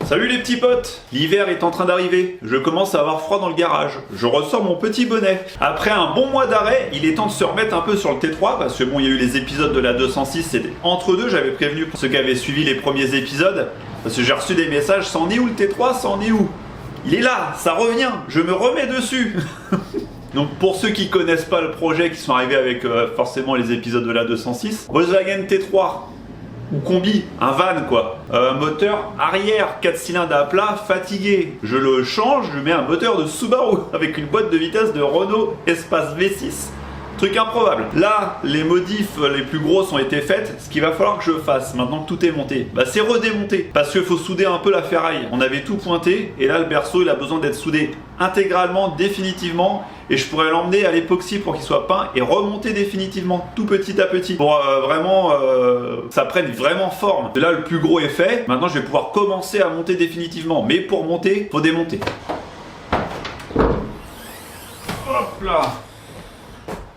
Salut les petits potes! L'hiver est en train d'arriver, je commence à avoir froid dans le garage. Je ressors mon petit bonnet. Après un bon mois d'arrêt, il est temps de se remettre un peu sur le T3 parce que bon, il y a eu les épisodes de la 206, c'était entre deux, j'avais prévenu pour ceux qui avaient suivi les premiers épisodes parce que j'ai reçu des messages, ça en est où le T3, ça en est où? Il est là, ça revient, je me remets dessus. Donc pour ceux qui connaissent pas le projet, qui sont arrivés avec forcément les épisodes de la 206, Volkswagen T3 ou combi, un van quoi, moteur arrière, 4 cylindres à plat, fatigué, je le change, je mets un moteur de Subaru avec une boîte de vitesse de Renault Espace V6. Truc improbable. Là, les modifs les plus grosses ont été faites. Ce qu'il va falloir que je fasse, maintenant que tout est monté, bah, c'est redémonter. Parce qu'il faut souder un peu la ferraille. On avait tout pointé, et là, le berceau, il a besoin d'être soudé intégralement, définitivement. Et je pourrais l'emmener à l'époxy pour qu'il soit peint et remonter définitivement, tout petit à petit. Pour vraiment, ça prenne vraiment forme. Et là, le plus gros est fait. Maintenant, je vais pouvoir commencer à monter définitivement. Mais pour monter, faut démonter. Hop là!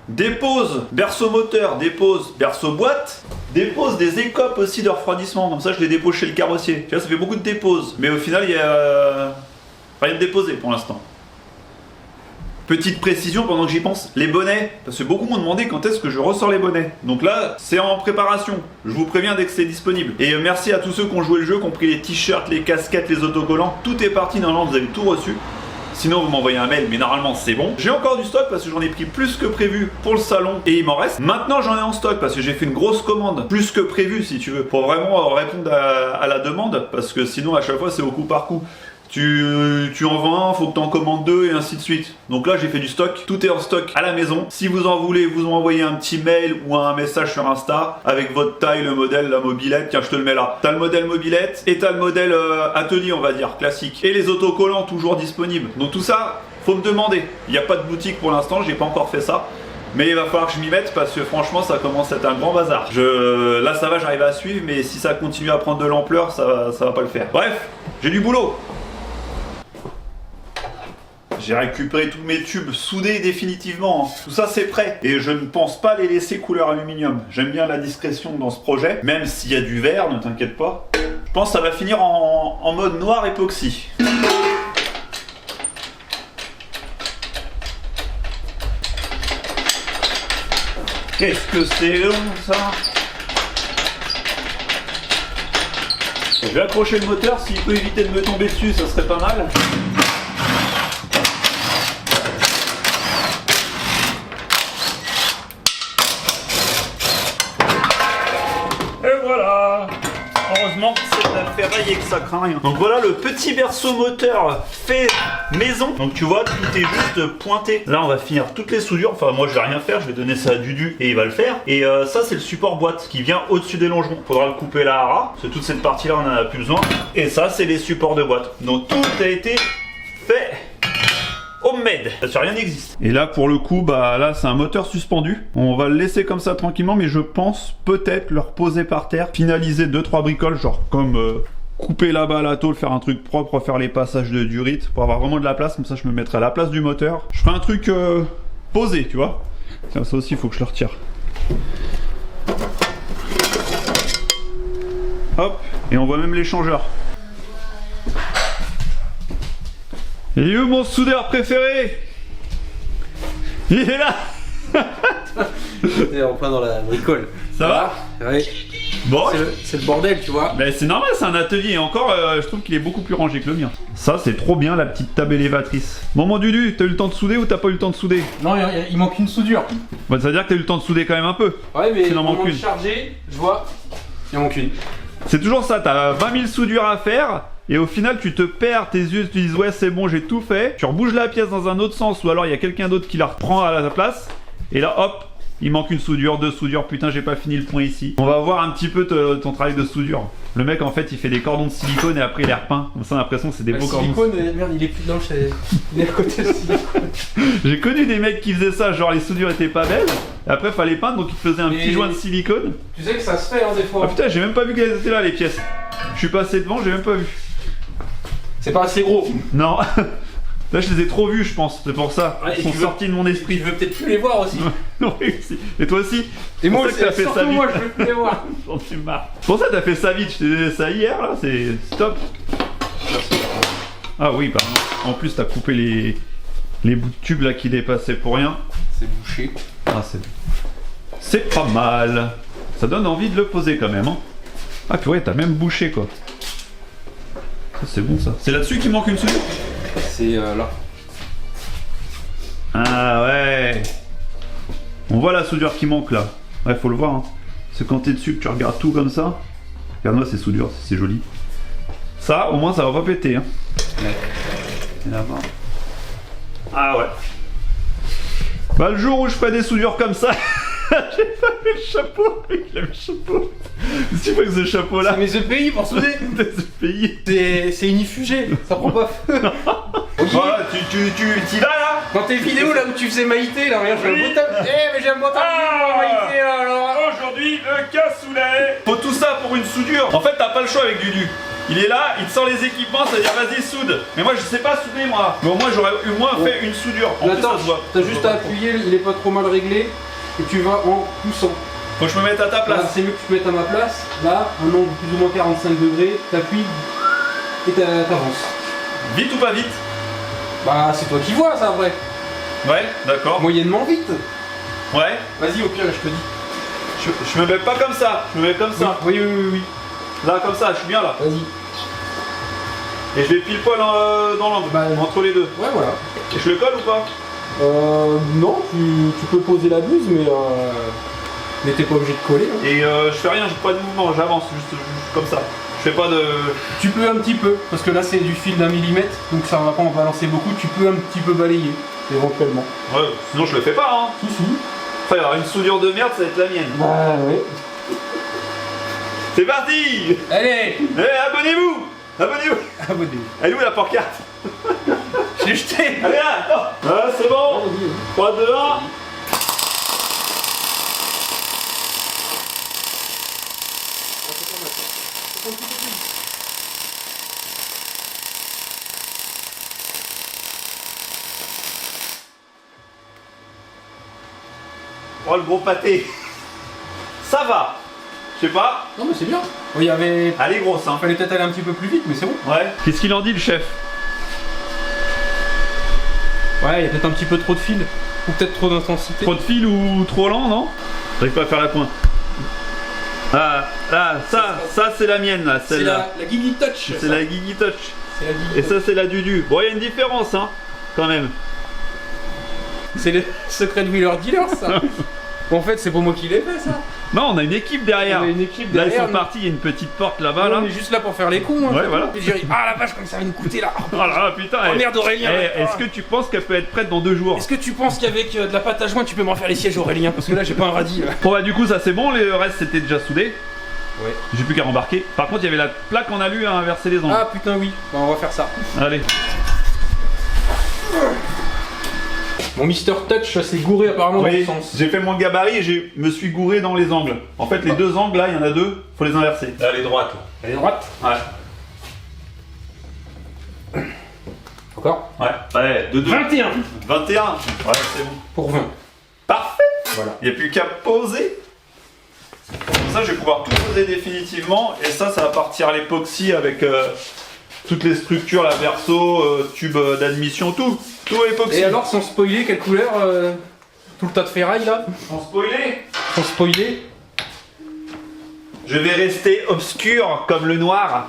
Dépose berceau moteur, dépose berceau boîte, dépose des écopes aussi de refroidissement, comme ça je les dépose chez le carrossier. Tu vois, ça fait beaucoup de déposes, mais au final il y a rien de déposé pour l'instant. Petite précision pendant que j'y pense, les bonnets, parce que beaucoup m'ont demandé quand est-ce que je ressors les bonnets. Donc là, c'est en préparation, je vous préviens dès que c'est disponible. Et merci à tous ceux qui ont joué le jeu, qui ont pris les t-shirts, les casquettes, les autocollants, tout est parti, normalement vous avez tout reçu. Sinon vous m'envoyez un mail, mais normalement c'est bon. J'ai encore du stock parce que j'en ai pris plus que prévu pour le salon et il m'en reste. Maintenant j'en ai en stock parce que j'ai fait une grosse commande, plus que prévu si tu veux, pour vraiment répondre à la demande, parce que sinon à chaque fois c'est au coup par coup. Tu en vends un, faut que tu en commandes deux et ainsi de suite. Donc là j'ai fait du stock, tout est en stock à la maison. Si vous en voulez, vous m'envoyez un petit mail ou un message sur Insta avec votre taille, le modèle, la mobilette. Tiens, je te le mets là. T'as le modèle mobilette et t'as le modèle atelier, on va dire, classique. Et les autocollants toujours disponibles. Donc tout ça, faut me demander. Il n'y a pas de boutique pour l'instant, j'ai pas encore fait ça. Mais il va falloir que je m'y mette parce que franchement ça commence à être un grand bazar. Là ça va, j'arrive à suivre, mais si ça continue à prendre de l'ampleur, ça va pas le faire. Bref, j'ai du boulot. J'ai récupéré tous mes tubes soudés définitivement. Tout ça c'est prêt. Et je ne pense pas les laisser couleur aluminium. J'aime bien la discrétion dans ce projet. Même s'il y a du verre, ne t'inquiète pas. Je pense que ça va finir en mode noir époxy. Qu'est-ce que c'est long ça? Je vais accrocher le moteur, s'il peut éviter de me tomber dessus, ça serait pas mal. Et voilà! Heureusement que c'est de la ferraille et que ça craint rien. Donc voilà le petit berceau moteur fait maison. Donc tu vois, tout est juste pointé. Là on va finir toutes les soudures. Enfin moi je vais rien faire, je vais donner ça à Dudu et il va le faire. Et ça c'est le support boîte qui vient au-dessus des longerons. Faudra le couper là à ras, parce que toute cette partie là on en a plus besoin. Et ça c'est les supports de boîte. Donc tout a été fait homemade, parce que rien n'existe. Et là pour le coup, bah là c'est un moteur suspendu. On va le laisser comme ça tranquillement, mais je pense peut-être le reposer par terre, finaliser 2-3 bricoles, genre comme couper là-bas la tôle, faire un truc propre, refaire les passages de durite, pour avoir vraiment de la place, comme ça je me mettrai à la place du moteur. Je ferai un truc posé, tu vois. Tiens, ça aussi il faut que je le retire. Hop, et on voit même l'échangeur. Il est où mon soudeur préféré? Il est là. On est en plein dans la bricole. Ça va? Oui. Bon. C'est le bordel, tu vois. Mais c'est normal, c'est un atelier. Et encore, je trouve qu'il est beaucoup plus rangé que le mien. Ça, c'est trop bien, la petite table élévatrice. Maman Dudu, t'as eu le temps de souder ou t'as pas eu le temps de souder? Non, il manque une soudure. Bah, ça veut dire que t'as eu le temps de souder quand même un peu. Ouais, mais il en manque une. Chargé, je vois, il en manque une. C'est toujours ça, t'as 20 000 soudures à faire. Et au final, tu te perds tes yeux, tu dis ouais, c'est bon, j'ai tout fait. Tu rebouges la pièce dans un autre sens, ou alors il y a quelqu'un d'autre qui la reprend à la place. Et là, hop, il manque une soudure, deux soudures. Putain, j'ai pas fini le point ici. On va voir un petit peu ton travail de soudure. Le mec, en fait, il fait des cordons de silicone et après il les repeint. Comme ça, on a l'impression que c'est des beaux cordons. Le silicone, merde, il est plus dans le il est à côté de silicone. J'ai connu des mecs qui faisaient ça, genre les soudures étaient pas belles. Et après, fallait peindre, donc ils faisaient un petit joint de silicone. Tu sais que ça se fait, hein, des fois. Ah putain, j'ai même pas vu qu'elles étaient là, les pièces. Je suis passé devant, j'ai même pas vu. C'est pas assez gros. Non. Là, je les ai trop vus, je pense. C'est pour ça. Ouais, ils sont sortis de mon esprit. Tu veux peut-être plus les voir aussi. Oui, aussi. Et toi aussi? Et moi aussi, t'as fait ça vite. moi, je veux plus les voir. J'en suis marre. C'est pour ça que t'as fait ça vite. Je t'ai dit ça hier, là. C'est stop. Ah oui, pardon. En plus, t'as coupé les bouts de tubes là qui dépassaient pour rien. C'est bouché. Ah, c'est pas mal. Ça donne envie de le poser quand même. Hein. Ah, purée, t'as même bouché quoi. Ça, c'est bon ça. C'est là-dessus qu'il manque une soudure? C'est là. Ah ouais. On voit la soudure qui manque là. Ouais, faut le voir. Hein. C'est quand t'es dessus que tu regardes tout comme ça. Regarde-moi ces soudures, c'est joli. Ça, au moins, ça va pas péter. Hein. Ouais. Et là-bas. Ah ouais. Bah le jour où je fais des soudures comme ça, j'ai pas mis le chapeau. Il a mis le chapeau. Qu'est-ce que tu fais avec ce chapeau là? C'est mes EPI pour souder. Des pays. C'est inifugé, ça prend pas feu. Voilà, tu t'y vas là? Dans tes vidéos là où tu faisais Maïté, là, regarde, j'ai un beau tab. Eh, mais j'ai un beau tab Maïté là, alors. Aujourd'hui, le cassoulet. Faut tout ça pour une soudure. En fait, t'as pas le choix avec Dudu. Il est là, il te sort les équipements, ça veut dire vas-y soude. Mais moi je sais pas souder moi. Mais au moins j'aurais au moins fait une soudure. En plus, Attends, ça se voit. t'as juste à appuyer, il est pas trop mal réglé. Et tu vas en poussant. Faut que je me mette à ta Là, place. c'est mieux que tu te mettes à ma place. Là, un angle plus ou moins 45 degrés, t'appuies et t'avances. Vite ou pas vite? Bah, c'est toi qui vois ça, après. Ouais, d'accord. Moyennement vite. Ouais. Vas-y, au pire, je te dis. Je me mets pas comme ça, je me mets comme ça. Oui, oui, oui, oui. Là comme ça, je suis bien là. Vas-y. Et je vais pile poil dans l'angle, Bah, entre les deux. Ouais, voilà. Et je le colle ou pas? Non, tu peux poser la buse, mais t'es pas obligé de coller. Hein. Et je fais rien, j'ai pas de mouvement, j'avance juste comme ça. Je fais pas de... Tu peux un petit peu, parce que là c'est du fil d'1 millimètre, donc ça va pas en balancer beaucoup, tu peux un petit peu balayer, éventuellement. Ouais, sinon je le fais pas hein. Si, si. Enfin, alors une soudure de merde, ça va être la mienne. Bah ouais. C'est parti. Allez. Eh, abonnez-vous. Abonnez-vous. Abonnez-vous. Elle est où la pancarte? Je l'ai jeté. Allez là, attends. Ah, c'est bon. 3, 2, 1. Oh le gros pâté. Ça va. Je sais pas. Non mais c'est bien. Il y avait... Elle est grosse hein. Fallait peut-être aller un petit peu plus vite, mais c'est bon. Ouais. Qu'est-ce qu'il en dit le chef? Ouais, il y a peut-être un petit peu trop de fil. Ou peut-être trop d'intensité. Trop de fil ou trop lent, non? J'arrive pas à faire la pointe. Ah, là, ça c'est la mienne là, C'est celle-là. la Gigi Touch. C'est la Gigi Touch. C'est la Gigi Et ça c'est la Dudu. Bon, il y a une différence hein, quand même. C'est le secret de Wheeler Dealer ça. Bon, en fait, c'est pour moi qui l'ai fait ça. Non, on a une équipe derrière. On a une équipe Là, derrière. ils sont partis, il y a une petite porte là-bas Là, là. on est juste là pour faire les cons. Hein, Ouais, voilà. Et j'ai dit, ah la vache, comme ça va nous coûter là. Oh là, putain. Oh merde, Aurélien. Est-ce que tu penses qu'elle peut être prête dans 2 jours? Est-ce que tu penses qu'avec de la pâte à joint tu peux me refaire les sièges, Aurélien? Parce que là j'ai pas un radis. Bon bah du coup ça c'est bon, le reste c'était déjà soudé. Ouais. J'ai plus qu'à rembarquer. Par contre il y avait la plaque en alu à inverser les angles. Ah putain oui, bah, on va faire ça. Allez. Mon Mister Touch s'est gouré apparemment dans le Oui, sens. j'ai fait mon gabarit et je me suis gouré dans les angles. En fait les 2 angles là, il y en a 2, faut les inverser. Là elle est droite là. Elle est droite. Ouais. Encore. Ouais, de 2. 21 21. Ouais, c'est bon. pour 20. Parfait. Voilà. Il n'y a plus qu'à poser. Comme ça, je vais pouvoir tout poser définitivement. Et ça va partir à l'époxy avec toutes les structures, la verso, tube d'admission, tout. Tout à l'époxy. Et alors, sans spoiler, quelle couleur tout le tas de ferraille là? Sans spoiler, Sans spoiler. je vais rester obscur comme le noir.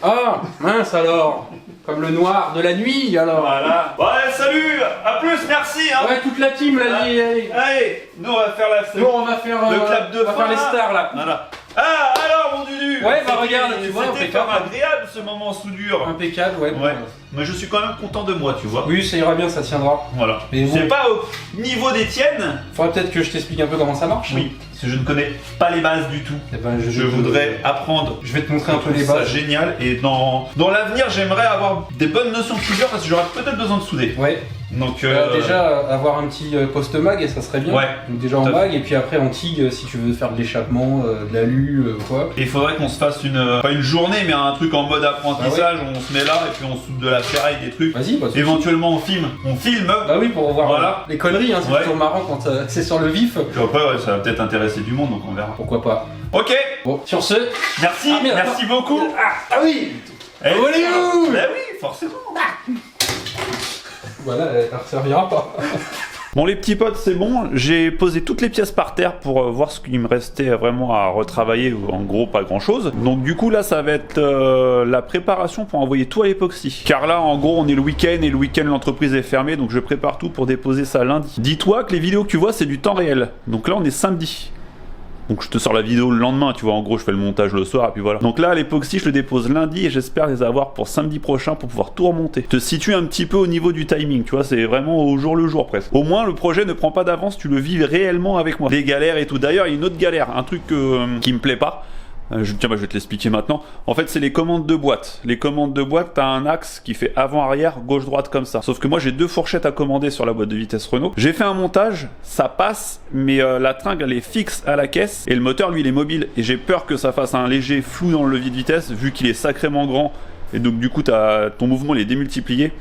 Ah, mince alors. Comme le noir de la nuit alors. Voilà. Ouais, salut. À plus, merci. Hein. Ouais, toute la team là. Allez, nous on va faire la... Nous on va faire le clap de on va fin, faire les là. stars là. Voilà. Ah, alors mon Dudu. Ouais, bah regarde, tu vois, c'était impeccable. pas agréable ce moment soudure. Impeccable, ouais. Ouais. Mais je suis quand même content de moi, tu vois. Oui, ça ira bien, ça tiendra. Voilà. Mais C'est bon. pas au niveau des tiennes. Faudrait peut-être que je t'explique un peu comment ça marche. Oui, parce que je ne connais pas les bases du tout. Eh ben, Je voudrais apprendre. Je vais te montrer un peu les Ça bases. génial. Et dans l'avenir, j'aimerais avoir des bonnes notions de soudure parce que j'aurais peut-être besoin de souder. Ouais. Donc Déjà avoir un petit post mag et ça serait bien. Ouais. Donc déjà en Tout à mag et puis après en TIG si tu veux faire de l'échappement, de l'alu, quoi. Et il faudrait qu'on se fasse pas une journée, mais un truc en mode apprentissage. On se met là et puis on soude de la ferraille, des trucs. Vas-y, bah, Éventuellement on filme. On filme. Bah oui, pour voir Voilà. les conneries, hein, c'est Ouais. toujours marrant quand c'est sur le vif. Puis après, ouais, ça va peut-être intéresser du monde, donc on verra. Pourquoi pas. Ok. Bon, sur ce. Merci. Ah, merde, merci beaucoup. Ah oui. Eh, Volez-vous! Bah oui, forcément. Voilà, elle ne servira pas. Bon les petits potes, c'est bon, j'ai posé toutes les pièces par terre pour voir ce qu'il me restait vraiment à retravailler, en gros pas grand chose. Donc du coup là ça va être la préparation pour envoyer tout à l'époxy. Car là en gros on est le week-end et le week-end l'entreprise est fermée, donc je prépare tout pour déposer ça lundi. Dis-toi que les vidéos que tu vois c'est du temps réel, donc là on est samedi. Donc je te sors la vidéo le lendemain, tu vois, en gros je fais le montage le soir et puis voilà. Donc là l'époxy je le dépose lundi et j'espère les avoir pour samedi prochain pour pouvoir tout remonter. Te situe un petit peu au niveau du timing, tu vois, c'est vraiment au jour le jour presque. Au moins le projet ne prend pas d'avance, tu le vis réellement avec moi. Les galères et tout. D'ailleurs il y a une autre galère, un truc qui me plaît pas. Tiens, bah, je vais te l'expliquer maintenant. En fait, c'est les commandes de boîte. Les commandes de boîte, t'as un axe qui fait avant-arrière, gauche-droite comme ça. Sauf que moi, j'ai 2 fourchettes à commander sur la boîte de vitesse Renault. J'ai fait un montage, ça passe, mais la tringle, elle est fixe à la caisse et le moteur, lui, il est mobile. Et j'ai peur que ça fasse un léger flou dans le levier de vitesse, vu qu'il est sacrément grand. Et donc, du coup, ton mouvement, il est démultiplié.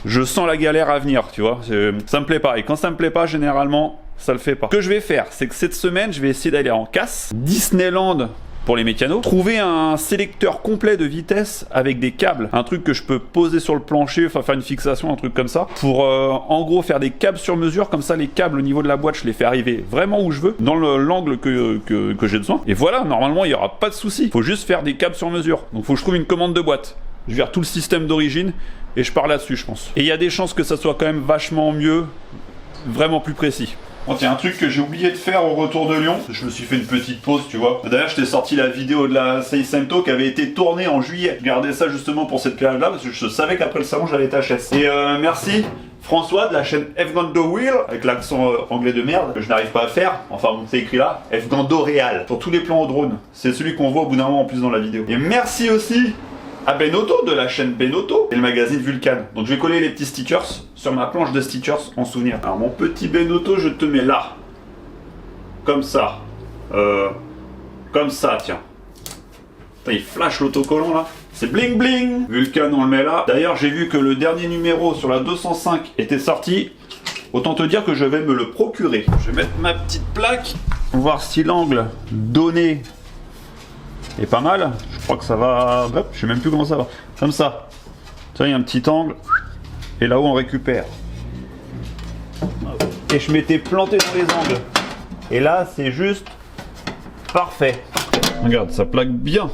Je sens la galère à venir, tu vois. Ça me plaît pas. Et quand ça me plaît pas, généralement, ça le fait pas. Ce que je vais faire, c'est que cette semaine, je vais essayer d'aller en casse. Disneyland pour les mécanos, trouver un sélecteur complet de vitesse avec des câbles, un truc que je peux poser sur le plancher, enfin faire une fixation, un truc comme ça, pour en gros faire des câbles sur mesure, comme ça les câbles au niveau de la boîte, je les fais arriver vraiment où je veux, dans l'angle que j'ai besoin, et voilà, normalement il n'y aura pas de souci, faut juste faire des câbles sur mesure, donc faut que je trouve une commande de boîte, je vire tout le système d'origine, et je pars là-dessus je pense. Et il y a des chances que ça soit quand même vachement mieux, vraiment plus précis. Bon tiens, un truc que j'ai oublié de faire au retour de Lyon, je me suis fait une petite pause, tu vois. D'ailleurs, je t'ai sorti la vidéo de la Seicento qui avait été tournée en juillet. Je gardais ça justement pour cette période-là, parce que je savais qu'après le salon, j'allais être HS. Et merci François de la chaîne F-Gando Wheel, avec l'accent anglais de merde, que je n'arrive pas à faire. Enfin, bon, c'est écrit là, F-Gando Real, pour tous les plans au drone. C'est celui qu'on voit au bout d'un moment en plus dans la vidéo. Et merci aussi à Benotto de la chaîne Benotto et le magazine Vulcan. Donc je vais coller les petits stickers sur ma planche de stickers en souvenir. Alors mon petit Benotto, je te mets là. Comme ça. Comme ça, tiens. Putain, il flash l'autocollant là. C'est bling bling. Vulcan, on le met là. D'ailleurs, j'ai vu que le dernier numéro sur la 205 était sorti. Autant te dire que je vais me le procurer. Je vais mettre ma petite plaque. Voir si l'angle donné est pas mal. Je crois que ça va. Hop, je sais même plus comment ça va. Comme ça. Ça, il y a un petit angle. Et là-haut, on récupère. Et je m'étais planté dans les angles. Et là, c'est juste parfait. Regarde, ça plaque bien.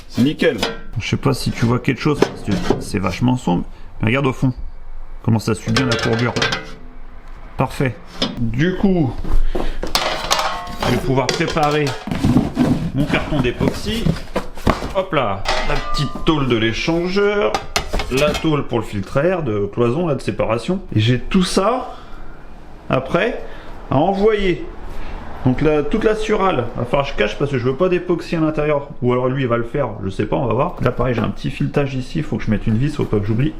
C'est nickel. Je sais pas si tu vois quelque chose, parce que c'est vachement sombre. Mais regarde au fond. Comment ça suit bien la courbure. Parfait. Du coup, je vais pouvoir préparer mon carton d'époxy. Hop là, la petite tôle de l'échangeur, la tôle pour le filtre à air de cloison, là, de séparation. Et j'ai tout ça, après, à envoyer. Donc là, toute la surale, il va falloir que je cache parce que je veux pas d'époxy à l'intérieur. Ou alors lui il va le faire, je sais pas, on va voir. Là pareil, j'ai un petit filetage ici, il faut que je mette une vis, faut pas que j'oublie.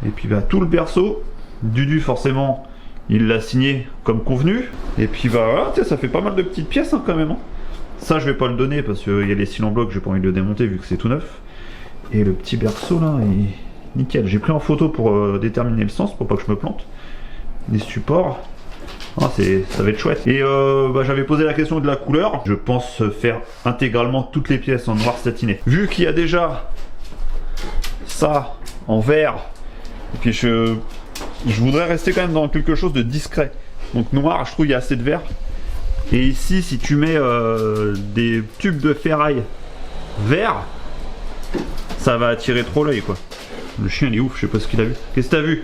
Et puis bah, tout le berceau, Dudu forcément, il l'a signé comme convenu. Et puis bah voilà, tu sais, ça fait pas mal de petites pièces hein, quand même. Hein. Ça je vais pas le donner parce qu'il y a les cils en bloc, j'ai pas envie de le démonter vu que c'est tout neuf. Et le petit berceau là, il est nickel. J'ai pris en photo pour déterminer le sens, pour pas que je me plante. Les supports. Ah, ça va être chouette. Et bah, j'avais posé la question de la couleur. Je pense faire intégralement toutes les pièces en noir satiné. Vu qu'il y a déjà ça en vert, et puis je voudrais rester quand même dans quelque chose de discret. Donc noir, je trouve qu'il y a assez de vert. Et ici, si tu mets des tubes de ferraille vert, ça va attirer trop l'œil quoi. Le chien il est ouf, je sais pas ce qu'il a vu. Qu'est-ce que t'as vu?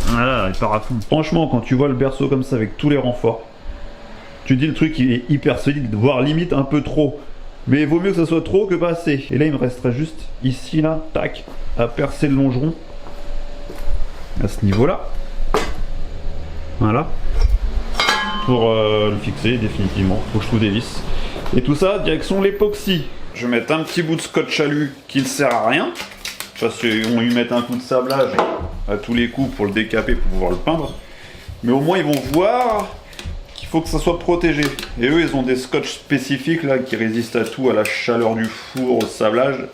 Voilà, il part à fond. Franchement, quand tu vois le berceau comme ça avec tous les renforts, tu dis le truc il est hyper solide, voire limite un peu trop. Mais il vaut mieux que ça soit trop que pas assez. Et là, il me resterait juste ici, là, tac, à percer le longeron. À ce niveau-là. Voilà. Pour le fixer définitivement. Faut que je trouve des vis. Et tout ça, direction l'époxy. Je vais mettre un petit bout de scotch alu qui ne sert à rien. Parce qu'ils vont lui mettre un coup de sablage à tous les coups pour le décaper, pour pouvoir le peindre. Mais au moins ils vont voir qu'il faut que ça soit protégé. Et eux ils ont des scotch spécifiques là qui résistent à tout, à la chaleur du four, au sablage.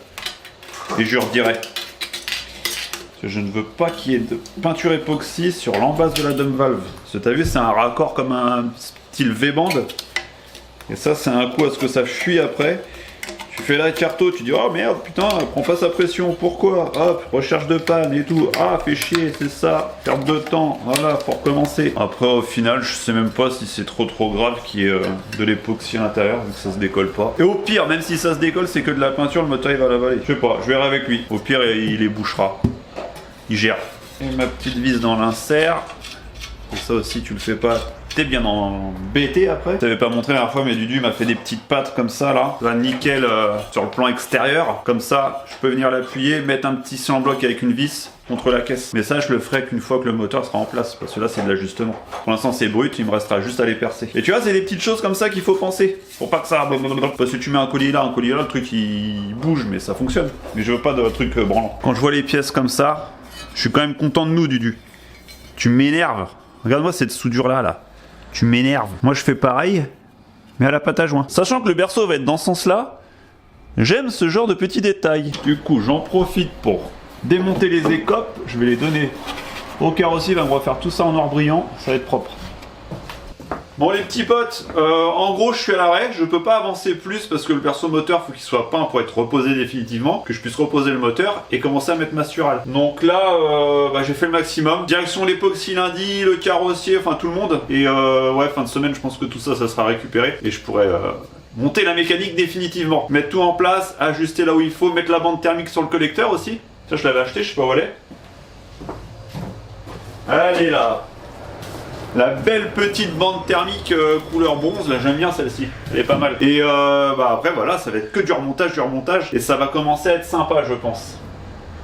Et je redirai. Parce que je ne veux pas qu'il y ait de peinture époxy sur l'embase de la dump valve. Parce que t'as vu c'est un raccord comme un style V-band. Et ça c'est un coup à ce que ça fuit après. Tu fais la carto, tu dis oh merde putain, prends pas sa pression, pourquoi? Hop, recherche de panne et tout, ah fais chier, c'est ça, perte de temps, voilà, faut recommencer. Après au final, je sais même pas si c'est trop grave qu'il y ait de l'époxy à l'intérieur, vu que ça se décolle pas. Et au pire, même si ça se décolle, c'est que de la peinture, le moteur il va l'avaler. Je sais pas, je verrai avec lui. Au pire, il les bouchera. Il gère. Et ma petite vis dans l'insert. Et ça aussi, tu le fais pas. T'es bien embêté après. Je t'avais pas montré la dernière fois, mais Dudu m'a fait des petites pattes comme ça là. Ça va nickel sur le plan extérieur. Comme ça, je peux venir l'appuyer, mettre un petit slant-bloc avec une vis contre la caisse. Mais ça, je le ferai qu'une fois que le moteur sera en place. Parce que là, c'est de l'ajustement. Pour l'instant, c'est brut, il me restera juste à les percer. Et tu vois, c'est des petites choses comme ça qu'il faut penser. Pour pas que ça... Parce que tu mets un collier là, le truc il bouge, mais ça fonctionne. Mais je veux pas de truc branlant. Quand je vois les pièces comme ça, je suis quand même content de nous, Dudu. Tu m'énerves. Regarde-moi cette soudure là. Tu m'énerves. Moi je fais pareil, mais à la pâte à joint. Sachant que le berceau va être dans ce sens-là, j'aime ce genre de petits détails. Du coup, j'en profite pour démonter les écopes. Je vais les donner au carrossier. Il va me refaire tout ça en or brillant. Ça va être propre. Bon les petits potes, en gros je suis à l'arrêt, je peux pas avancer plus parce que le perso moteur faut qu'il soit peint pour être reposé définitivement, que je puisse reposer le moteur et commencer à mettre ma spirale. Donc là j'ai fait le maximum. Direction l'époxy lundi, le carrossier, enfin tout le monde. Et ouais, fin de semaine je pense que tout ça sera récupéré et je pourrai monter la mécanique définitivement. Mettre tout en place, ajuster là où il faut, mettre la bande thermique sur le collecteur aussi. Ça je l'avais acheté, je sais pas où elle est. Elle est là. La belle petite bande thermique couleur bronze, là j'aime bien celle-ci, elle est pas mal. Et après voilà, ça va être que du remontage, et ça va commencer à être sympa je pense.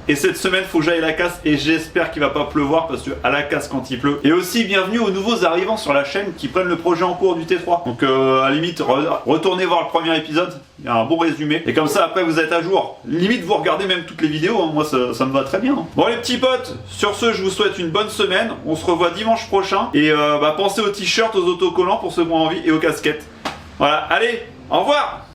Et cette semaine, faut que j'aille à la casse et j'espère qu'il va pas pleuvoir parce que à la casse quand il pleut. Et aussi bienvenue aux nouveaux arrivants sur la chaîne qui prennent le projet en cours du T3. Donc à la limite, retournez voir le premier épisode, il y a un bon résumé. Et comme ça après vous êtes à jour. Limite vous regardez même toutes les vidéos, hein. Moi ça me va très bien. Hein. Bon les petits potes, sur ce je vous souhaite une bonne semaine. On se revoit dimanche prochain. Et pensez aux t-shirts, aux autocollants pour ceux qui ont envie et aux casquettes. Voilà, allez, au revoir.